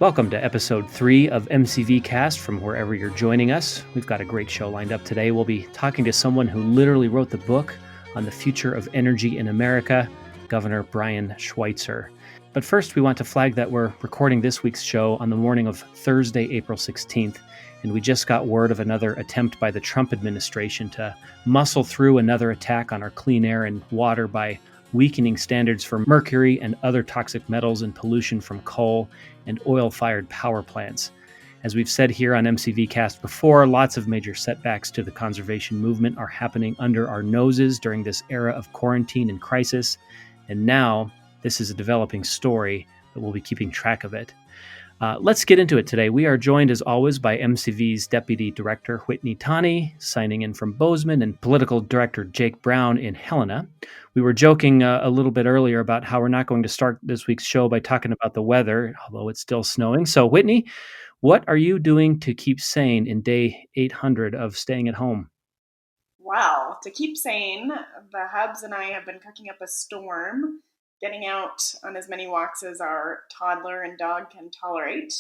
Welcome to episode 3 of MCVcast from wherever you're joining us. We've got a great show lined up today. We'll be talking to someone who literally wrote the book on the future of energy in America, Governor Brian Schweitzer. But first, we want to flag that we're recording this week's show on the morning of Thursday, April 16th, and we just got word of another attempt by the Trump administration to muscle through another attack on our clean air and water by weakening standards for mercury and other toxic metals and pollution from coal and oil-fired power plants. As we've said here on MCVcast before, lots of major setbacks to the conservation movement are happening under our noses during this era of quarantine and crisis, and now this is a developing story that we'll be keeping track of it. Let's get into it today. We are joined, as always, by MCV's Deputy Director, Whitney Taney, signing in from Bozeman, and Political Director Jake Brown in Helena. We were joking a little bit earlier about how we're not going to start this week's show by talking about the weather, although it's still snowing. So, Whitney, what are you doing to keep sane in day 800 of staying at home? Well, to keep sane, the Hubs and I have been cooking up a storm, getting out on as many walks as our toddler and dog can tolerate,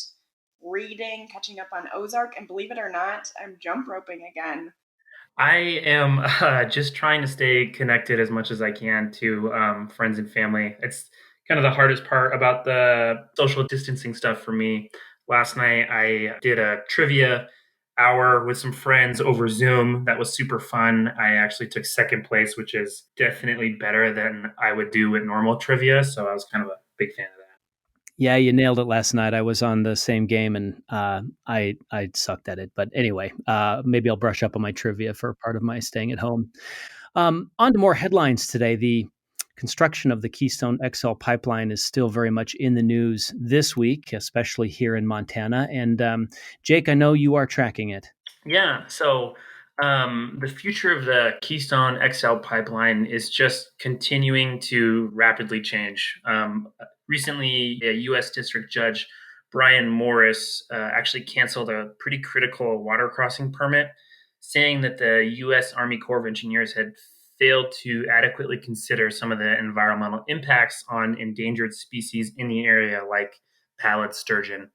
reading, catching up on Ozark, and believe it or not, I'm jump roping again. I am just trying to stay connected as much as I can to friends and family. It's kind of the hardest part about the social distancing stuff for me. Last night, I did a trivia hour with some friends over Zoom. That was super fun. I actually took second place, which is definitely better than I would do with normal trivia. So I was kind of a big fan of that. Yeah, you nailed it last night. I was on the same game, and I sucked at it. But anyway, maybe I'll brush up on my trivia for part of my staying at home. On to more headlines today. The construction of the Keystone XL pipeline is still very much in the news this week, especially here in Montana. And Jake, I know you are tracking it. Yeah, so the future of the Keystone XL pipeline is just continuing to rapidly change. Recently, a U.S. District Judge, Brian Morris, actually canceled a pretty critical water crossing permit, saying that the U.S. Army Corps of Engineers had failed to adequately consider some of the environmental impacts on endangered species in the area, like pallid sturgeon.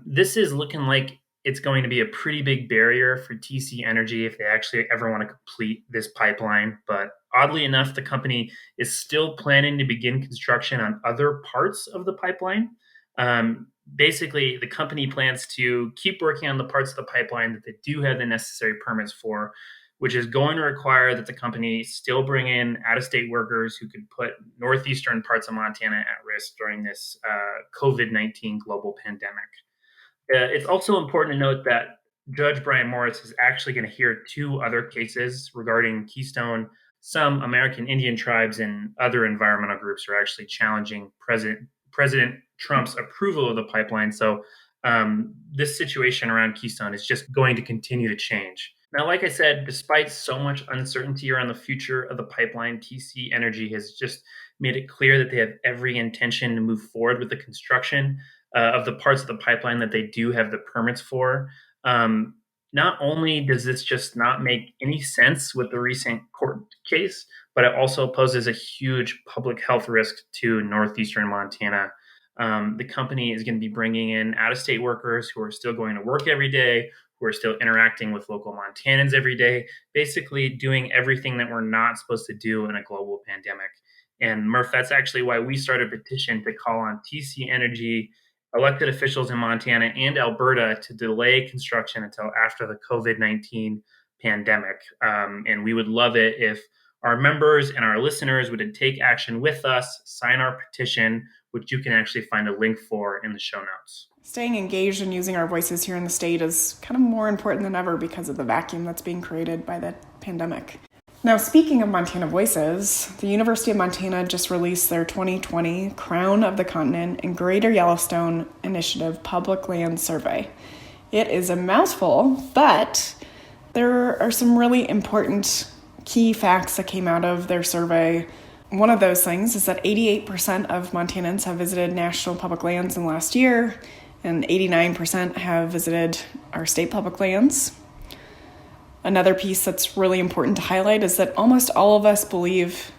This is looking like it's going to be a pretty big barrier for TC Energy if they actually ever want to complete this pipeline. But oddly enough, the company is still planning to begin construction on other parts of the pipeline. Basically, the company plans to keep working on the parts of the pipeline that they do have the necessary permits for, which is going to require that the company still bring in out-of-state workers who could put northeastern parts of Montana at risk during this COVID-19 global pandemic. It's also important to note that Judge Brian Morris is actually going to hear two other cases regarding Keystone. Some American Indian tribes and other environmental groups are actually challenging President Trump's approval of the pipeline. So this situation around Keystone is just going to continue to change. Now, like I said, despite so much uncertainty around the future of the pipeline, TC Energy has just made it clear that they have every intention to move forward with the construction of the parts of the pipeline that they do have the permits for. Not only does this just not make any sense with the recent court case, but it also poses a huge public health risk to northeastern Montana. The company is going to be bringing in out-of-state workers who are still going to work every day, who are still interacting with local Montanans every day, basically doing everything that we're not supposed to do in a global pandemic. And Murph, that's actually why we started a petition to call on TC Energy, elected officials in Montana and Alberta to delay construction until after the COVID-19 pandemic. And we would love it if our members and our listeners would take action with us, sign our petition, which you can actually find a link for in the show notes. Staying engaged and using our voices here in the state is kind of more important than ever because of the vacuum that's being created by the pandemic. Now, speaking of Montana Voices, the University of Montana just released their 2020 Crown of the Continent and Greater Yellowstone Initiative Public Land Survey. It is a mouthful, but there are some really important key facts that came out of their survey. One of those things is that 88% of Montanans have visited national public lands in the last year, and 89% have visited our state public lands. Another piece that's really important to highlight is that almost all of us believe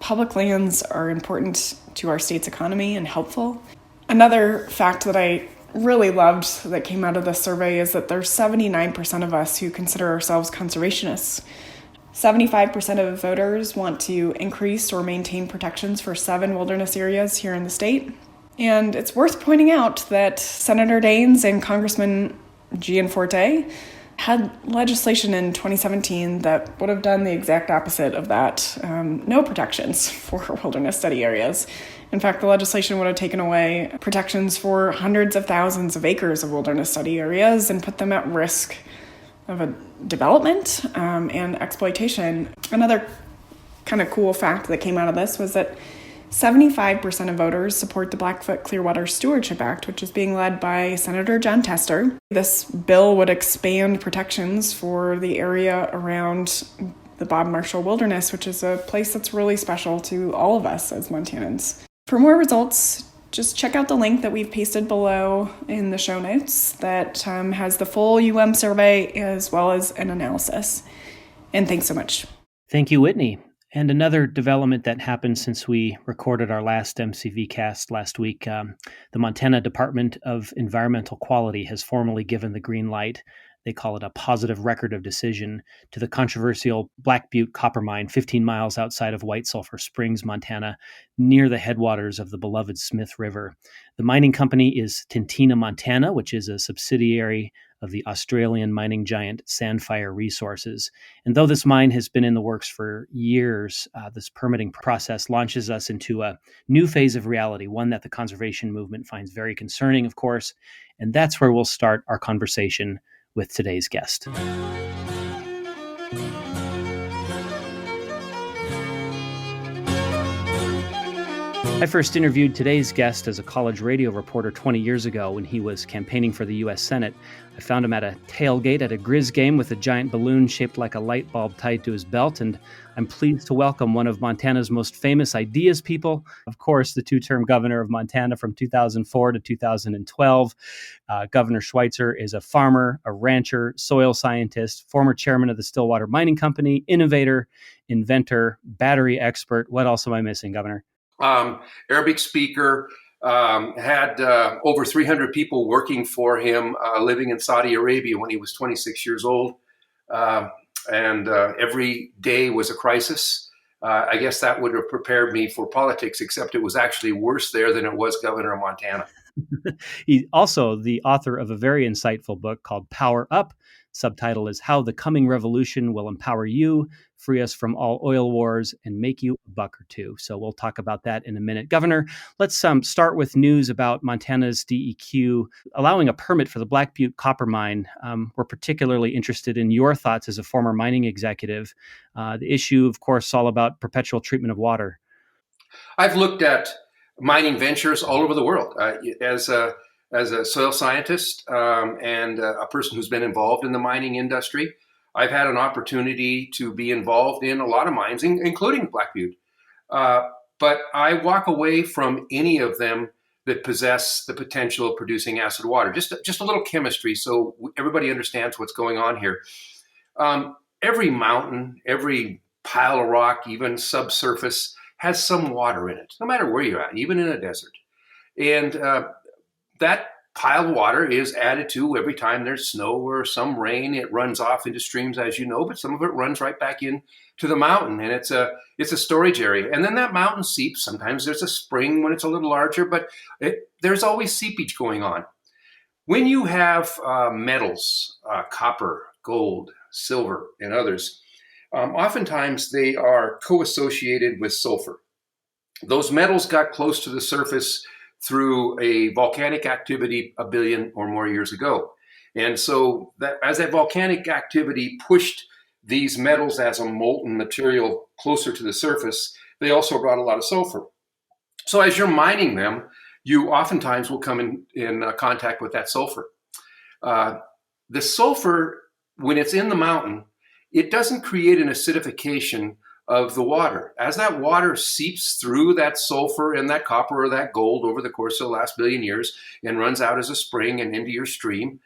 public lands are important to our state's economy and helpful. Another fact that I really loved that came out of this survey is that there's 79% of us who consider ourselves conservationists. 75% of voters want to increase or maintain protections for 7 wilderness areas here in the state. And it's worth pointing out that Senator Daines and Congressman Gianforte had legislation in 2017 that would have done the exact opposite of that. No protections for wilderness study areas. In fact, the legislation would have taken away protections for hundreds of thousands of acres of wilderness study areas and put them at risk of a development and exploitation. Another kind of cool fact that came out of this was that 75% of voters support the Blackfoot Clearwater Stewardship Act, which is being led by Senator Jon Tester. This bill would expand protections for the area around the Bob Marshall Wilderness, which is a place that's really special to all of us as Montanans. For more results, just check out the link that we've pasted below in the show notes that has the full survey as well as an analysis. And thanks so much. Thank you, Whitney. And another development that happened since we recorded our last MCVcast last week, the Montana Department of Environmental Quality has formally given the green light. They call it a positive record of decision to the controversial Black Butte copper mine 15 miles outside of White Sulphur Springs, Montana, near the headwaters of the beloved Smith River. The mining company is Tintina Montana, which is a subsidiary of the Australian mining giant Sandfire Resources. And though this mine has been in the works for years, this permitting process launches us into a new phase of reality, one that the conservation movement finds very concerning, of course. And that's where we'll start our conversation with today's guest. I first interviewed today's guest as a college radio reporter 20 years ago when he was campaigning for the U.S. Senate. I found him at a tailgate at a Grizz game with a giant balloon shaped like a light bulb tied to his belt, and I'm pleased to welcome one of Montana's most famous ideas people, of course, the two-term governor of Montana from 2004 to 2012. Governor Schweitzer is a farmer, a rancher, soil scientist, former chairman of the Stillwater Mining Company, innovator, inventor, battery expert. What else am I missing, Governor? Arabic speaker, had over 300 people working for him, living in Saudi Arabia when he was 26 years old. And every day was a crisis. I guess that would have prepared me for politics, except it was actually worse there than it was governor of Montana. He's also the author of a very insightful book called Power Up. Subtitle is How the Coming Revolution Will Empower You, Free Us from All Oil Wars, and Make You a Buck or Two. So we'll talk about that in a minute. Governor, let's start with news about Montana's DEQ allowing a permit for the Black Butte copper mine. We're particularly interested in your thoughts as a former mining executive. The issue, of course, is all about perpetual treatment of water. I've looked at mining ventures all over the world. As a soil scientist and a person who's been involved in the mining industry, I've had an opportunity to be involved in a lot of mines, including Black Butte. But I walk away from any of them that possess the potential of producing acid water. Just a little chemistry so everybody understands what's going on here. Every mountain, every pile of rock, even subsurface, has some water in it, no matter where you're at, even in a desert. And that pile of water is added to every time there's snow or some rain. It runs off into streams, as you know, but some of it runs right back in to the mountain, and it's a storage area. And then that mountain seeps. Sometimes there's a spring when it's a little larger, but there's always seepage going on. When you have metals, copper, gold, silver, and others, oftentimes they are co-associated with sulfur. Those metals got close to the surface through a volcanic activity a billion or more years ago. And so as that volcanic activity pushed these metals as a molten material closer to the surface, they also brought a lot of sulfur. So as you're mining them, you oftentimes will come in contact with that sulfur. The sulfur, when it's in the mountain, it doesn't create an acidification of the water. As that water seeps through that sulfur and that copper or that gold over the course of the last billion years and runs out as a spring and into your stream,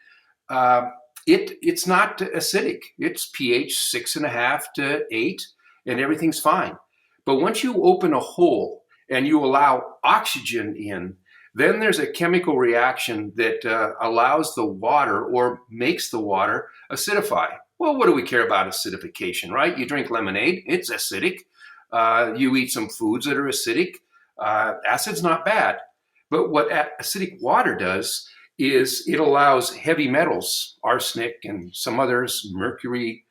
it's not acidic. It's pH 6.5 to 8, and everything's fine. But once you open a hole and you allow oxygen in, Then there's a chemical reaction that allows the water or makes the water acidify. Well, what do we care about acidification, right? You drink lemonade, it's acidic. You eat some foods that are acidic. Acid's not bad. But what acidic water does is it allows heavy metals, arsenic and some others, mercury,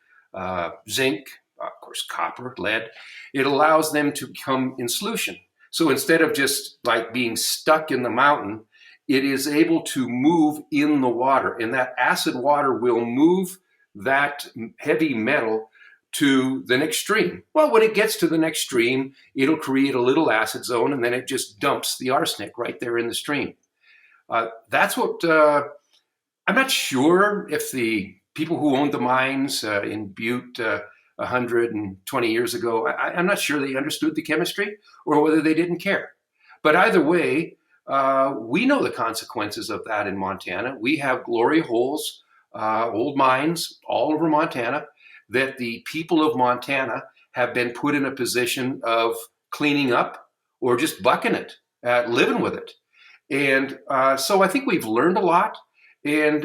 zinc, of course, copper, lead. It allows them to become in solution. So instead of just like being stuck in the mountain, it is able to move in the water. And that acid water will move that heavy metal to the next stream. Well, when it gets to the next stream, it'll create a little acid zone, and then it just dumps the arsenic right there in the stream. That's what, I'm not sure if the people who owned the mines in Butte 120 years ago, I'm not sure they understood the chemistry or whether they didn't care. But either way, we know the consequences of that in Montana. We have glory holes, old mines all over Montana that the people of Montana have been put in a position of cleaning up or just bucking it, living with it. And so I think we've learned a lot. And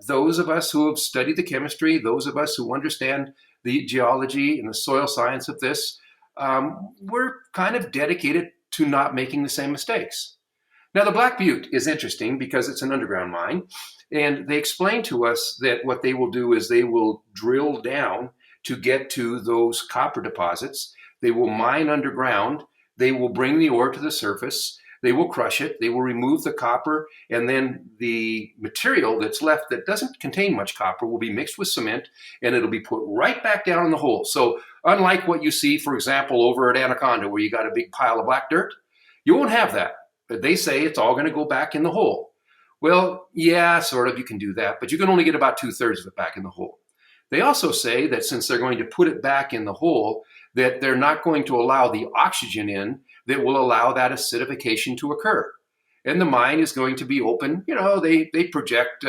those of us who have studied the chemistry, those of us who understand the geology and the soil science of this, we're kind of dedicated to not making the same mistakes. Now, the Black Butte is interesting because it's an underground mine, and they explain to us that what they will do is they will drill down to get to those copper deposits. They will mine underground. They will bring the ore to the surface. They will crush it. They will remove the copper, and then the material that's left that doesn't contain much copper will be mixed with cement, and it'll be put right back down in the hole. So unlike what you see, for example, over at Anaconda, where you got a big pile of black dirt, you won't have that. But they say it's all going to go back in the hole. Well, yeah, sort of, you can do that, but you can only get about 2/3 of it back in the hole. They also say that since they're going to put it back in the hole, that they're not going to allow the oxygen in that will allow that acidification to occur. And the mine is going to be open, they project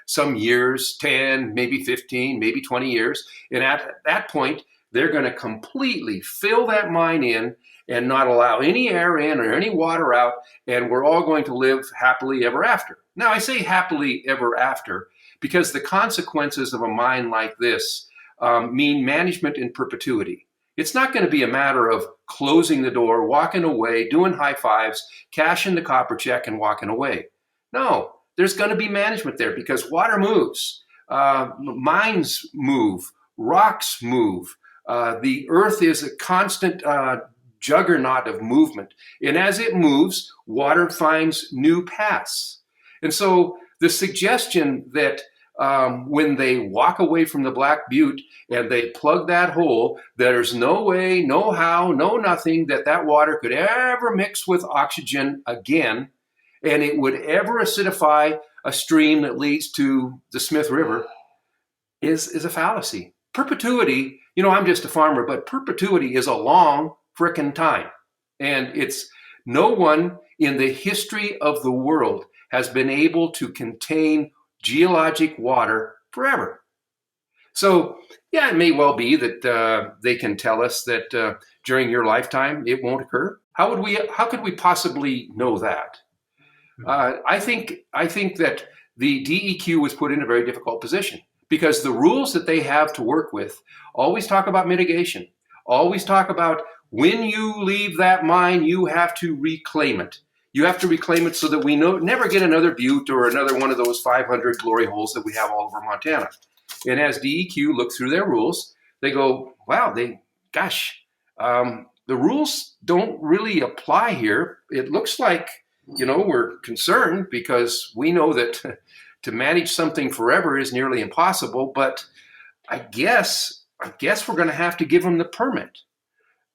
some years, 10, maybe 15, maybe 20 years. And at that point, they're going to completely fill that mine in and not allow any air in or any water out, and we're all going to live happily ever after. Now, I say happily ever after because the consequences of a mine like this mean management in perpetuity. It's not going to be a matter of closing the door, walking away, doing high fives, cashing the copper check, and walking away. No, there's going to be management there because water moves, mines move, rocks move. The earth is a constant juggernaut of movement. And as it moves, water finds new paths. And so the suggestion that when they walk away from the Black Butte and they plug that hole, there's no way, no how, no nothing that water could ever mix with oxygen again, and it would ever acidify a stream that leads to the Smith River is a fallacy. Perpetuity, I'm just a farmer, but perpetuity is a long frickin' time. And it's no one in the history of the world has been able to contain geologic water forever. So, yeah, it may well be that they can tell us that during your lifetime it won't occur. How could we possibly know that? I think that the DEQ was put in a very difficult position because the rules that they have to work with always talk about mitigation, always talk about when you leave that mine, you have to reclaim it. You have to reclaim it so that we never get another Butte or another one of those 500 glory holes that we have all over Montana. And as DEQ look through their rules, they go, wow, the rules don't really apply here. It looks like, we're concerned because we know that to manage something forever is nearly impossible, but I guess we're going to have to give them the permit.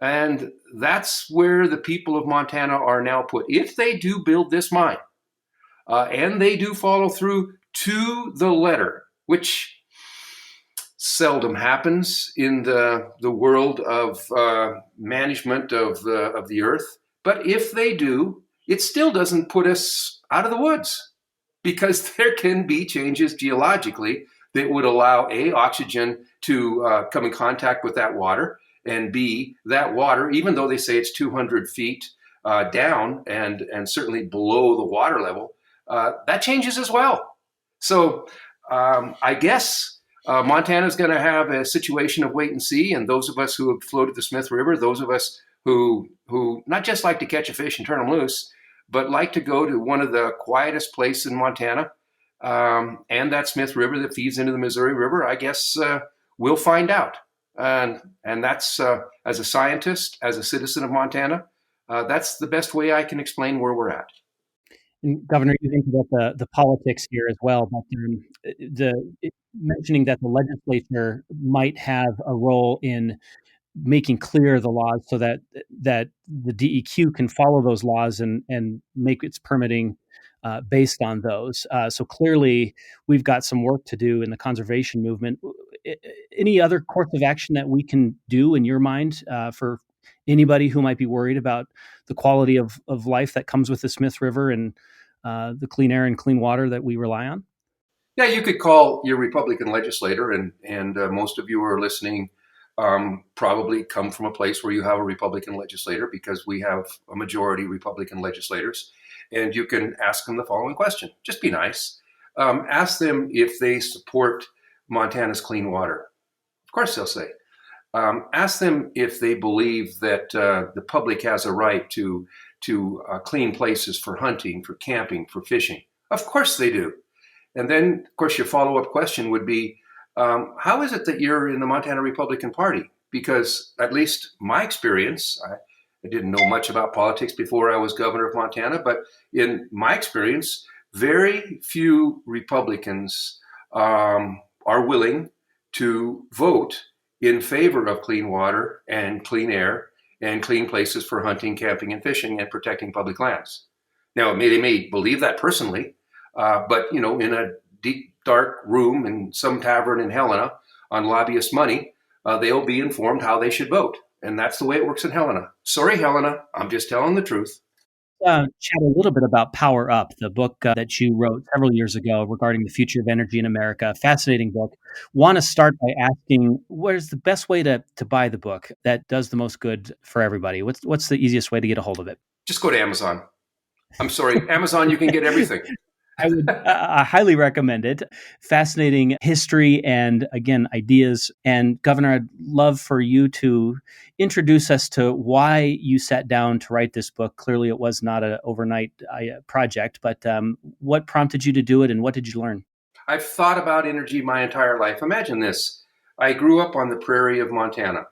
And that's where the people of Montana are now put. If they do build this mine, and they do follow through to the letter, which seldom happens in the world of management of the earth, but if they do, it still doesn't put us out of the woods because there can be changes geologically that would allow A, oxygen to come in contact with that water, and B, that water, even though they say it's 200 feet down and certainly below the water level, that changes as well. So I guess Montana is going to have a situation of wait and see. And those of us who have floated the Smith River, those of us who not just like to catch a fish and turn them loose, but like to go to one of the quietest places in Montana, and that Smith River that feeds into the Missouri River, I guess we'll find out. And that's, as a scientist, as a citizen of Montana, that's the best way I can explain where we're at. And Governor, you think about the politics here as well, but mentioning that the legislature might have a role in making clear the laws so that the DEQ can follow those laws and make its permitting based on those. So clearly, we've got some work to do in the conservation movement. Any other course of action that we can do in your mind for anybody who might be worried about the quality of life that comes with the Smith River and the clean air and clean water that we rely on? Yeah, you could call your Republican legislator, and most of you who are listening probably come from a place where you have a Republican legislator, because we have a majority Republican legislators. And you can ask them the following question. Just be nice. Ask them if they support Montana's clean water. Of course they'll say. Ask them if they believe that the public has a right to clean places for hunting, for camping, for fishing. Of course they do. And then, of course, your follow-up question would be, how is it that you're in the Montana Republican Party? Because at least my experience, I didn't know much about politics before I was governor of Montana, but in my experience, very few Republicans are willing to vote in favor of clean water and clean air and clean places for hunting, camping, and fishing, and protecting public lands. Now, they may believe that personally, but in a deep, dark room in some tavern in Helena on lobbyist money, they'll be informed how they should vote. And that's the way it works in Helena. Sorry, Helena, I'm just telling the truth. Chat a little bit about Power Up, the book that you wrote several years ago regarding the future of energy in America. Fascinating book. Want to start by asking, where's the best way to buy the book that does the most good for everybody? What's the easiest way to get a hold of it? Just go to Amazon. I'm sorry, Amazon, you can get everything. I would highly recommend it. Fascinating history and, again, ideas. And Governor, I'd love for you to introduce us to why you sat down to write this book. Clearly, it was not an overnight project, but what prompted you to do it and what did you learn? I've thought about energy my entire life. Imagine this. I grew up on the prairie of Montana,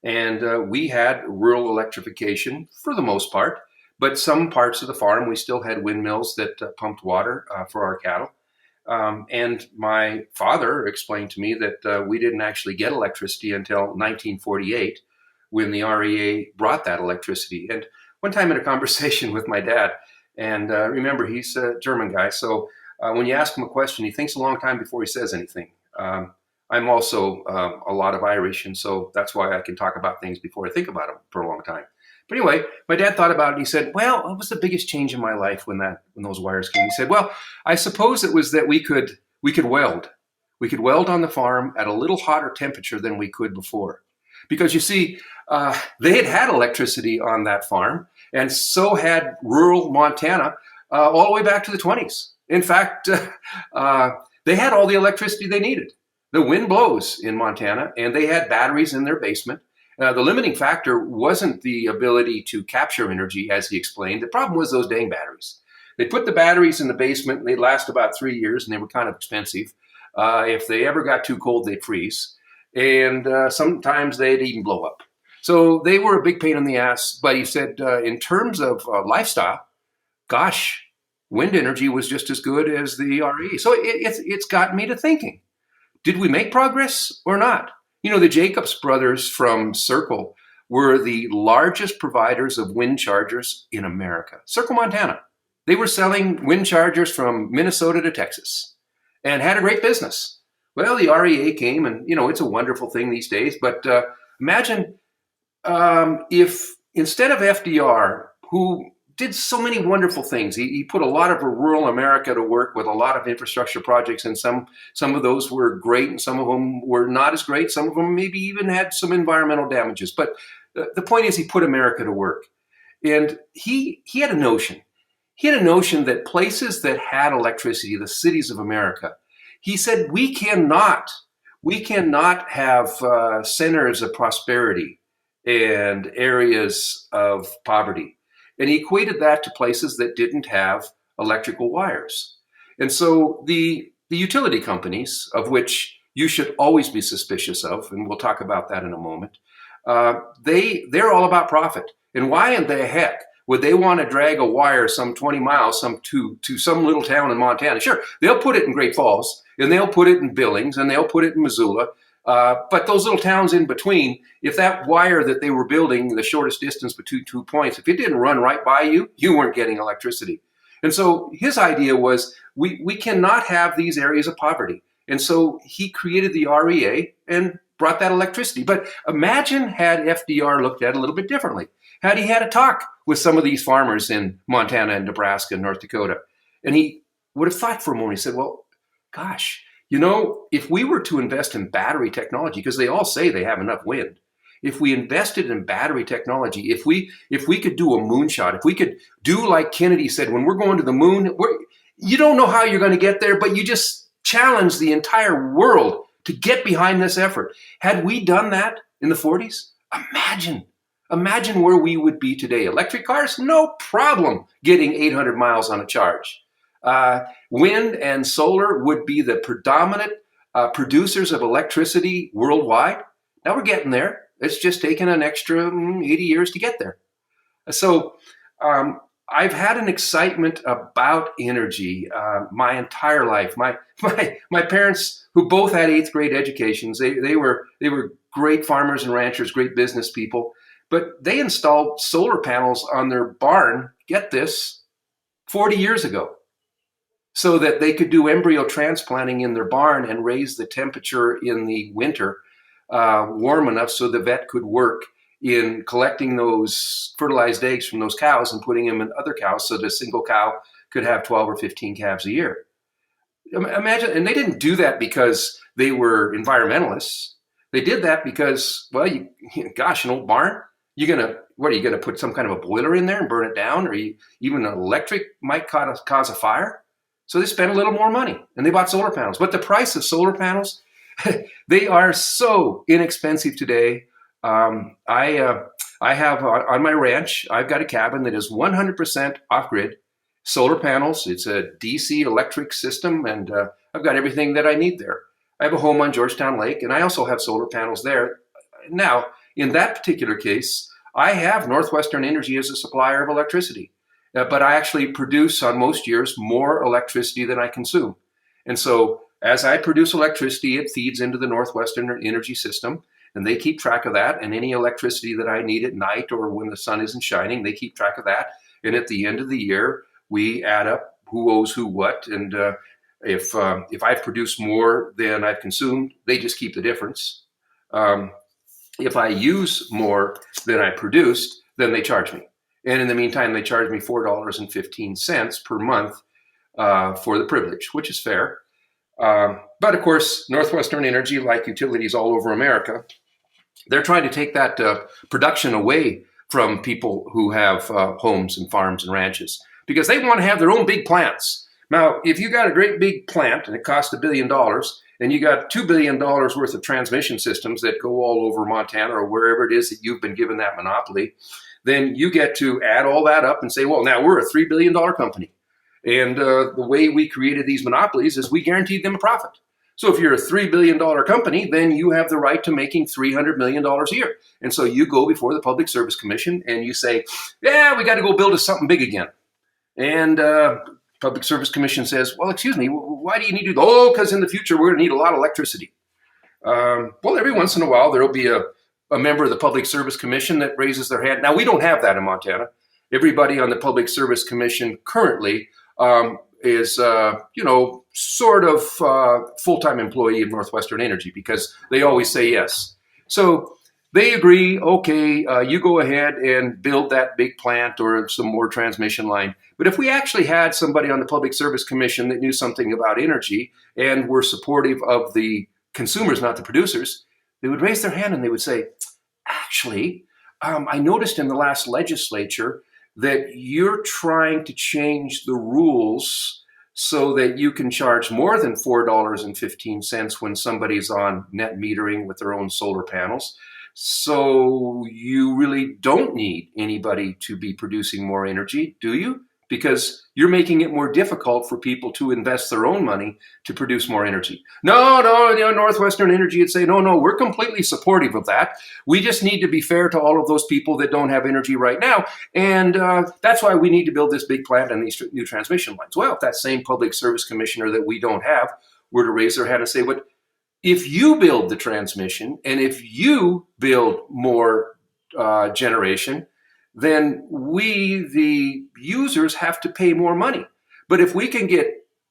and we had rural electrification for the most part. But some parts of the farm, we still had windmills that pumped water for our cattle. And my father explained to me that we didn't actually get electricity until 1948, when the REA brought that electricity. And one time in a conversation with my dad, and remember, he's a German guy, so when you ask him a question, he thinks a long time before he says anything. I'm also a lot of Irish, and so that's why I can talk about things before I think about them for a long time. But anyway, my dad thought about it and he said, well, what was the biggest change in my life when those wires came? He said, well, I suppose it was that we could weld. We could weld on the farm at a little hotter temperature than we could before. Because you see, they had electricity on that farm, and so had rural Montana all the way back to the 20s. In fact, they had all the electricity they needed. The wind blows in Montana, and they had batteries in their basement. The limiting factor wasn't the ability to capture energy, as he explained. The problem was those dang batteries. They put the batteries in the basement, and they'd last about 3 years, and they were kind of expensive. If they ever got too cold, they'd freeze. And sometimes they'd even blow up. So they were a big pain in the ass. But he said, in terms of lifestyle, gosh, wind energy was just as good as the RE. So it's got me to thinking, did we make progress or not? The Jacobs brothers from Circle were the largest providers of wind chargers in America. Circle, Montana. They were selling wind chargers from Minnesota to Texas and had a great business. Well, the REA came, and, it's a wonderful thing these days. But imagine if instead of FDR, who did so many wonderful things. He put a lot of rural America to work with a lot of infrastructure projects, and some of those were great, and some of them were not as great. Some of them maybe even had some environmental damages. But the point is, he put America to work. And he had a notion. He had a notion that places that had electricity, the cities of America, he said, we cannot have centers of prosperity and areas of poverty. And he equated that to places that didn't have electrical wires. And so the utility companies, of which you should always be suspicious of, and we'll talk about that in a moment, they're all about profit. And why in the heck would they want to drag a wire some 20 miles to some little town in Montana? Sure, they'll put it in Great Falls, and they'll put it in Billings, and they'll put it in Missoula. But those little towns in between, if that wire that they were building, the shortest distance between 2 points, if it didn't run right by you, you weren't getting electricity. And so his idea was we cannot have these areas of poverty. And so he created the REA and brought that electricity. But imagine had FDR looked at it a little bit differently. Had he had a talk with some of these farmers in Montana and Nebraska and North Dakota, and he would have thought for a moment, he said, well, gosh, if we were to invest in battery technology, because they all say they have enough wind, if we invested in battery technology, if we could do a moonshot, if we could do like Kennedy said, when we're going to the moon, you don't know how you're going to get there, but you just challenge the entire world to get behind this effort. Had we done that in the 40s, imagine where we would be today. Electric cars, no problem getting 800 miles on a charge. Wind and solar would be the predominant producers of electricity worldwide. Now we're getting there. It's just taken an extra 80 years to get there. So I've had an excitement about energy my entire life. My parents, who both had 8th grade educations, they were great farmers and ranchers, great business people, but they installed solar panels on their barn, get this, 40 years ago, so that they could do embryo transplanting in their barn and raise the temperature in the winter warm enough so the vet could work in collecting those fertilized eggs from those cows and putting them in other cows so that a single cow could have 12 or 15 calves a year. Imagine, and they didn't do that because they were environmentalists. They did that because, well, an old barn, are you going to put some kind of a boiler in there and burn it down? Or even an electric might cause a fire? So they spent a little more money and they bought solar panels. But the price of solar panels, they are so inexpensive today. I have on my ranch, I've got a cabin that is 100% off-grid solar panels. It's a DC electric system, and I've got everything that I need there. I have a home on Georgetown Lake, and I also have solar panels there. Now, in that particular case, I have Northwestern Energy as a supplier of electricity, but I actually produce on most years more electricity than I consume. And so as I produce electricity, it feeds into the Northwestern Energy system, and they keep track of that. And any electricity that I need at night or when the sun isn't shining, they keep track of that. And at the end of the year, we add up who owes who what. And if I've produced more than I've consumed, they just keep the difference. If I use more than I produced, then they charge me. And in the meantime, they charge me $4.15 per month for the privilege, which is fair. But of course, Northwestern Energy, like utilities all over America, they're trying to take that production away from people who have homes and farms and ranches because they want to have their own big plants. Now, if you got a great big plant and it costs $1 billion and you got $2 billion worth of transmission systems that go all over Montana or wherever it is that you've been given that monopoly, then you get to add all that up and say, well, now we're a $3 billion company. And the way we created these monopolies is we guaranteed them a profit. So if you're a $3 billion company, then you have the right to making $300 million a year. And so you go before the Public Service Commission and you say, yeah, we got to go build us something big again. And Public Service Commission says, well, excuse me, why do you need to do that? Oh, because in the future, we're going to need a lot of electricity. Well, every once in a while, there'll be a member of the Public Service Commission that raises their hand. Now, we don't have that in Montana. Everybody on the Public Service Commission currently is, sort of full-time employee of Northwestern Energy because they always say yes. So they agree, okay, you go ahead and build that big plant or some more transmission line. But if we actually had somebody on the Public Service Commission that knew something about energy and were supportive of the consumers, not the producers, they would raise their hand and they would say, actually, I noticed in the last legislature that you're trying to change the rules so that you can charge more than $4.15 when somebody's on net metering with their own solar panels. So you really don't need anybody to be producing more energy, do you? Because you're making it more difficult for people to invest their own money to produce more energy. No, Northwestern Energy would say, no, we're completely supportive of that. We just need to be fair to all of those people that don't have energy right now. And that's why we need to build this big plant and these new transmission lines. Well, if that same public service commissioner that we don't have were to raise their hand and say, but if you build the transmission and if you build more generation, then we, the users, have to pay more money. But if we can get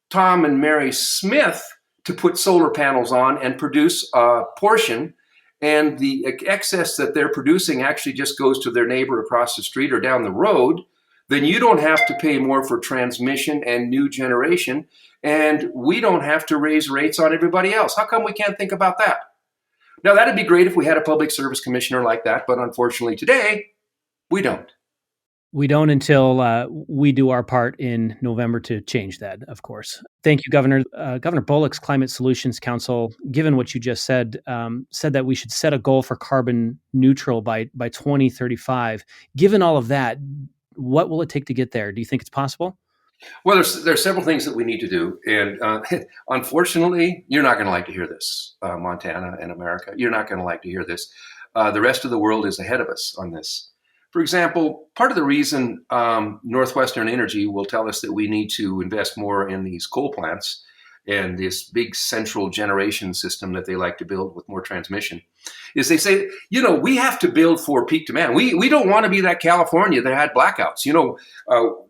Tom and Mary Smith to put solar panels on and produce a portion, and the excess that they're producing actually just goes to their neighbor across the street or down the road, then you don't have to pay more for transmission and new generation, and we don't have to raise rates on everybody else. How come we can't think about that? Now, that'd be great if we had a public service commissioner like that, but unfortunately today, we don't. We don't until we do our part in November to change that, of course. Thank you, Governor. Governor Bullock's Climate Solutions Council, given what you just said that we should set a goal for carbon neutral by 2035. Given all of that, what will it take to get there? Do you think it's possible? Well, there's several things that we need to do. And unfortunately, you're not going to like to hear this, Montana and America. You're not going to like to hear this. The rest of the world is ahead of us on this. For example, part of the reason Northwestern Energy will tell us that we need to invest more in these coal plants and this big central generation system that they like to build with more transmission is they say, we have to build for peak demand. We don't want to be that California that had blackouts.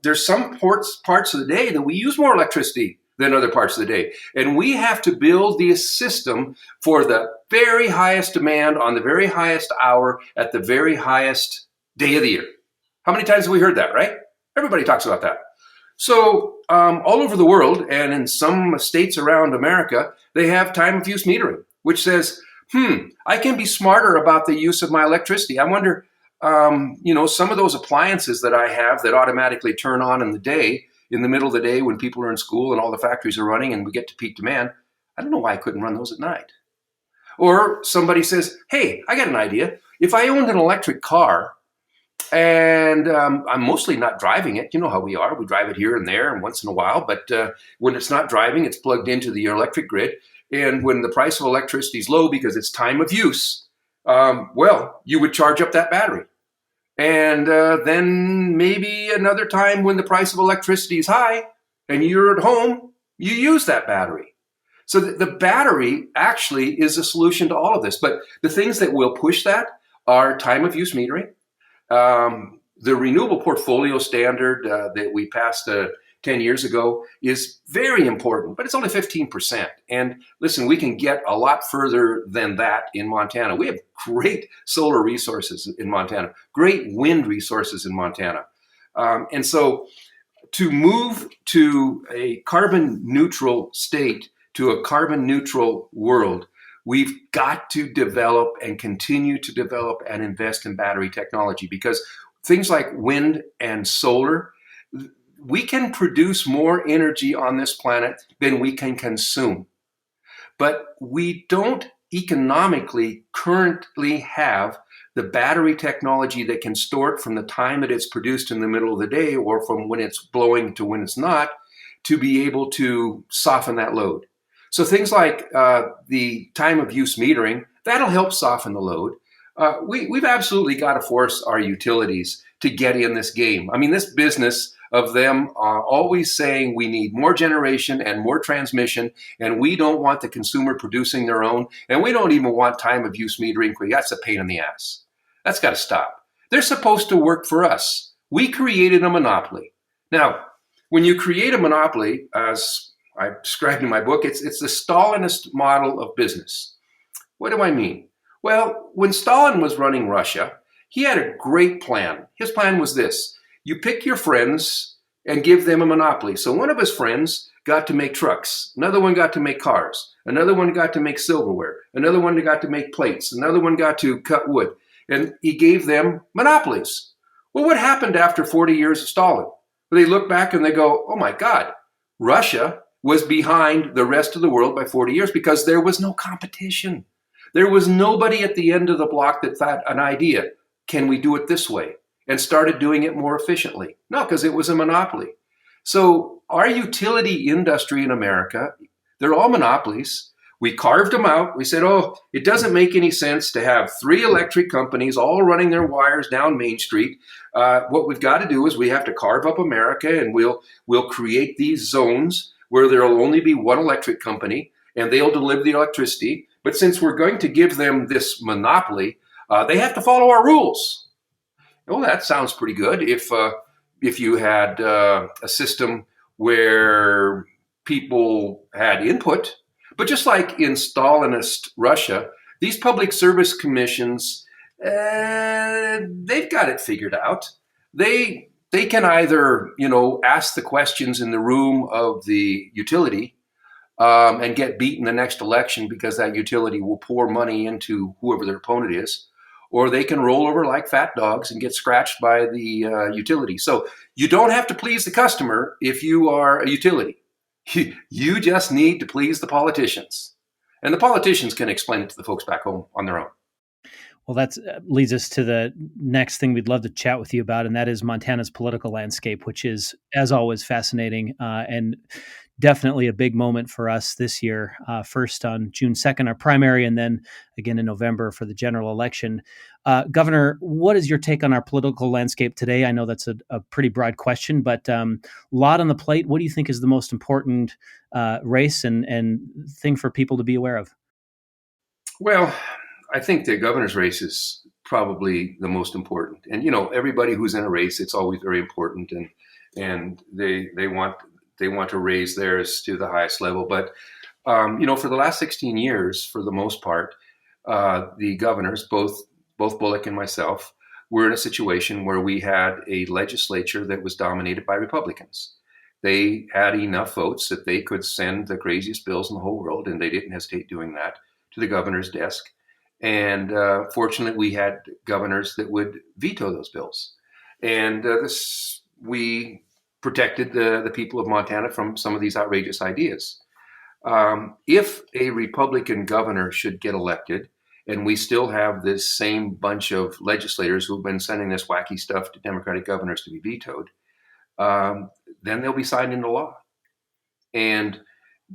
There's some parts of the day that we use more electricity than other parts of the day. And we have to build the system for the very highest demand on the very highest hour at the very highest day of the year. How many times have we heard that, right? Everybody talks about that. So all over the world and in some states around America, they have time of use metering, which says, I can be smarter about the use of my electricity. I wonder, some of those appliances that I have that automatically turn on in the middle of the day when people are in school and all the factories are running and we get to peak demand, I don't know why I couldn't run those at night. Or somebody says, hey, I got an idea. If I owned an electric car, and I'm mostly not driving it. You know how we are. We drive it here and there and once in a while. But when it's not driving, it's plugged into the electric grid. And when the price of electricity is low because it's time of use, you would charge up that battery. And then maybe another time when the price of electricity is high and you're at home, you use that battery. So the battery actually is a solution to all of this. But the things that will push that are time of use metering. The renewable portfolio standard that we passed 10 years ago is very important, but it's only 15%. And listen, we can get a lot further than that in Montana. We have great solar resources in Montana, great wind resources in Montana. And so to move to a carbon neutral state, to a carbon neutral world, we've got to develop and continue to develop and invest in battery technology, because things like wind and solar, we can produce more energy on this planet than we can consume. But we don't economically currently have the battery technology that can store it from the time that it's produced in the middle of the day or from when it's blowing to when it's not, to be able to soften that load. So things like the time of use metering, that'll help soften the load. We've absolutely got to force our utilities to get in this game. I mean, this business of them always saying we need more generation and more transmission, and we don't want the consumer producing their own, and we don't even want time of use metering. That's a pain in the ass. That's got to stop. They're supposed to work for us. We created a monopoly. Now, when you create a monopoly, as I described in my book, it's the Stalinist model of business. What do I mean? Well, when Stalin was running Russia, he had a great plan. His plan was this: you pick your friends and give them a monopoly. So one of his friends got to make trucks. Another one got to make cars. Another one got to make silverware. Another one got to make plates. Another one got to cut wood. And he gave them monopolies. Well, what happened after 40 years of Stalin? They look back and they go, oh my God, Russia was behind the rest of the world by 40 years because there was no competition. There was nobody at the end of the block that thought an idea, can we do it this way? And started doing it more efficiently. No, because it was a monopoly. So our utility industry in America, they're all monopolies. We carved them out. We said, oh, it doesn't make any sense to have 3 electric companies all running their wires down Main Street. What we've got to do is we have to carve up America, and we'll create these zones where there will only be one electric company, and they'll deliver the electricity. But since we're going to give them this monopoly, they have to follow our rules. Well, that sounds pretty good if you had a system where people had input. But just like in Stalinist Russia, these public service commissions, they've got it figured out. They can either, ask the questions in the room of the utility and get beaten the next election because that utility will pour money into whoever their opponent is, or they can roll over like fat dogs and get scratched by the utility. So you don't have to please the customer if you are a utility. You just need to please the politicians. And the politicians can explain it to the folks back home on their own. Well, that leads us to the next thing we'd love to chat with you about, and that is Montana's political landscape, which is, as always, fascinating and definitely a big moment for us this year. First on June 2nd, our primary, and then again in November for the general election. Governor, what is your take on our political landscape today? I know that's a pretty broad question, but a lot on the plate. What do you think is the most important race and thing for people to be aware of? Well, I think the governor's race is probably the most important. And, everybody who's in a race, it's always very important. And they want to raise theirs to the highest level. But, for the last 16 years, for the most part, the governors, both Bullock and myself, were in a situation where we had a legislature that was dominated by Republicans. They had enough votes that they could send the craziest bills in the whole world, and they didn't hesitate doing that, to the governor's desk. And fortunately, we had governors that would veto those bills. And we protected the people of Montana from some of these outrageous ideas. If a Republican governor should get elected, and we still have this same bunch of legislators who've been sending this wacky stuff to Democratic governors to be vetoed, then they'll be signed into law. And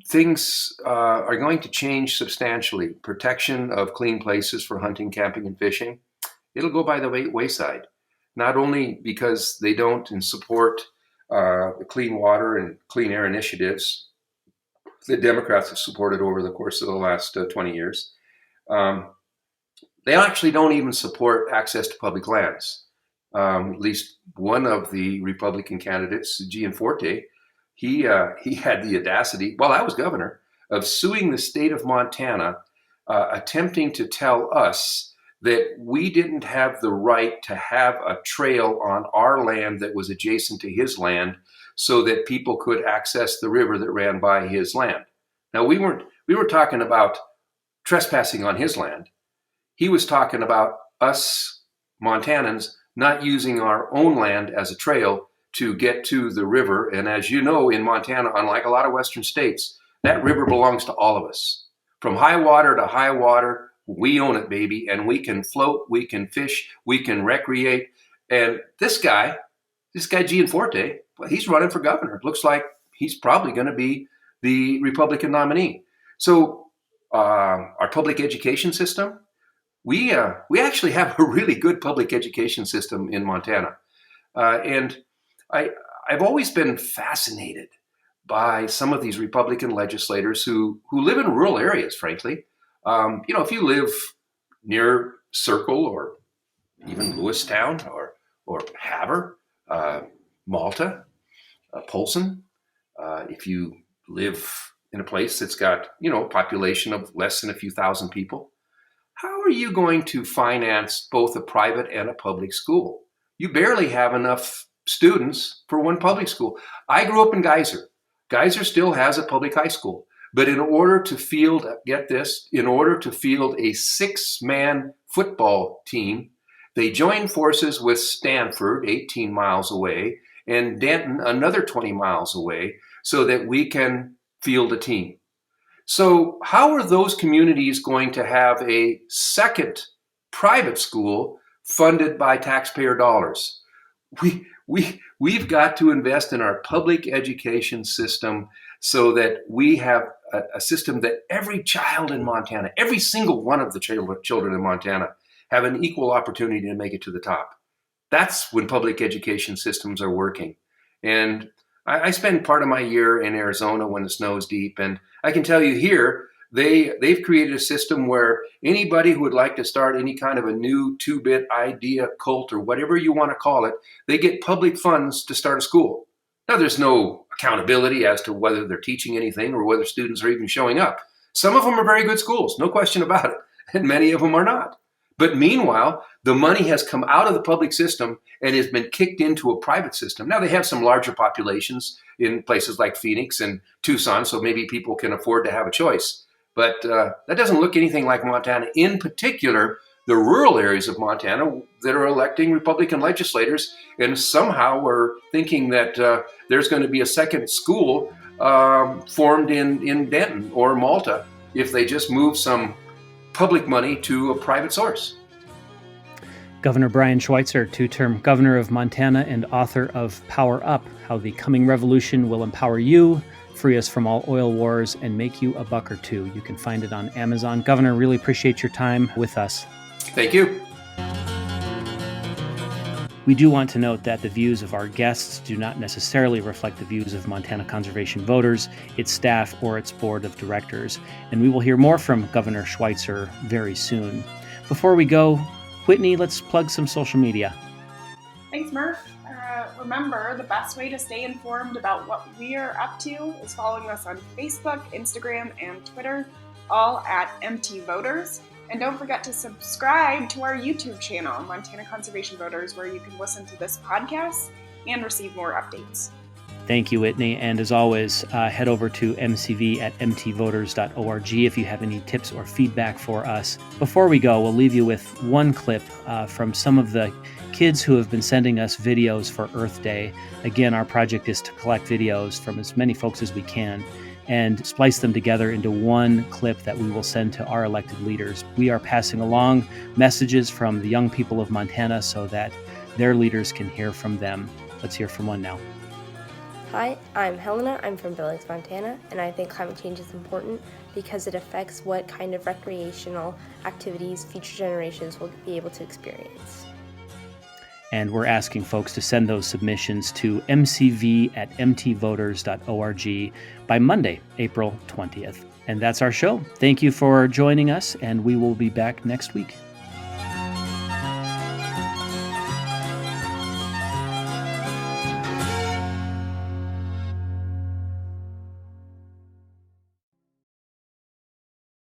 things are going to change substantially. Protection of clean places for hunting, camping, and fishing, it'll go by the wayside. Not only because they don't support the clean water and clean air initiatives that Democrats have supported over the course of the last 20 years. They actually don't even support access to public lands. At least one of the Republican candidates, Gianforte, he had the audacity, while I was governor, of suing the state of Montana, attempting to tell us that we didn't have the right to have a trail on our land that was adjacent to his land so that people could access the river that ran by his land. Now, we were talking about trespassing on his land. He was talking about us Montanans not using our own land as a trail to get to the river. And as you know, in Montana, unlike a lot of Western states, that river belongs to all of us. From high water to high water, we own it, baby. And we can float, we can fish, we can recreate. And this guy Gianforte, well, he's running for governor. It looks like he's probably going to be the Republican nominee. So our public education system, we actually have a really good public education system in Montana. And I've always been fascinated by some of these Republican legislators who live in rural areas, frankly. If you live near Circle or even Lewistown or Havre, Malta, Polson, if you live in a place that's got, a population of less than a few thousand people, how are you going to finance both a private and a public school? You barely have enough students for one public school. I grew up in Geyser. Geyser still has a public high school. But in order to field, get this, in order to field a 6-man football team, They joined forces with Stanford, 18 miles away, and Denton, another 20 miles away, so that we can field a team. So how are those communities going to have a second private school funded by taxpayer dollars? We've got to invest in our public education system so that we have a system that every child in Montana, every single one of the children in Montana, have an equal opportunity to make it to the top. That's when public education systems are working. And I spend part of my year in Arizona when the snow's deep, and I can tell you here, they've created a system where anybody who would like to start any kind of a new 2-bit idea cult or whatever you want to call it, they get public funds to start a school. Now, there's no accountability as to whether they're teaching anything or whether students are even showing up. Some of them are very good schools, no question about it, and many of them are not. But meanwhile, the money has come out of the public system and has been kicked into a private system. Now, they have some larger populations in places like Phoenix and Tucson, so maybe people can afford to have a choice. But that doesn't look anything like Montana, in particular, the rural areas of Montana that are electing Republican legislators and somehow are thinking that there's going to be a second school formed in Denton or Malta if they just move some public money to a private source. Governor Brian Schweitzer, 2-term governor of Montana and author of Power Up, How the Coming Revolution Will Empower You, Free Us from All Oil Wars, and Make You a Buck or Two. You can find it on Amazon. Governor, really appreciate your time with us. Thank you. We do want to note that the views of our guests do not necessarily reflect the views of Montana Conservation Voters, its staff, or its board of directors. And we will hear more from Governor Schweitzer very soon. Before we go, Whitney, let's plug some social media. Thanks, Murph. Remember, the best way to stay informed about what we are up to is following us on Facebook, Instagram, and Twitter, all at MT Voters. And don't forget to subscribe to our YouTube channel, Montana Conservation Voters, where you can listen to this podcast and receive more updates. Thank you, Whitney. And as always, head over to mcv@mtvoters.org if you have any tips or feedback for us. Before we go, we'll leave you with one clip from some of the kids who have been sending us videos for Earth Day. Again, our project is to collect videos from as many folks as we can and splice them together into one clip that we will send to our elected leaders. We are passing along messages from the young people of Montana so that their leaders can hear from them. Let's hear from one now. Hi, I'm Helena. I'm from Billings, Montana, and I think climate change is important because it affects what kind of recreational activities future generations will be able to experience. And we're asking folks to send those submissions to mcv@mtvoters.org by Monday, April 20th. And that's our show. Thank you for joining us, and we will be back next week.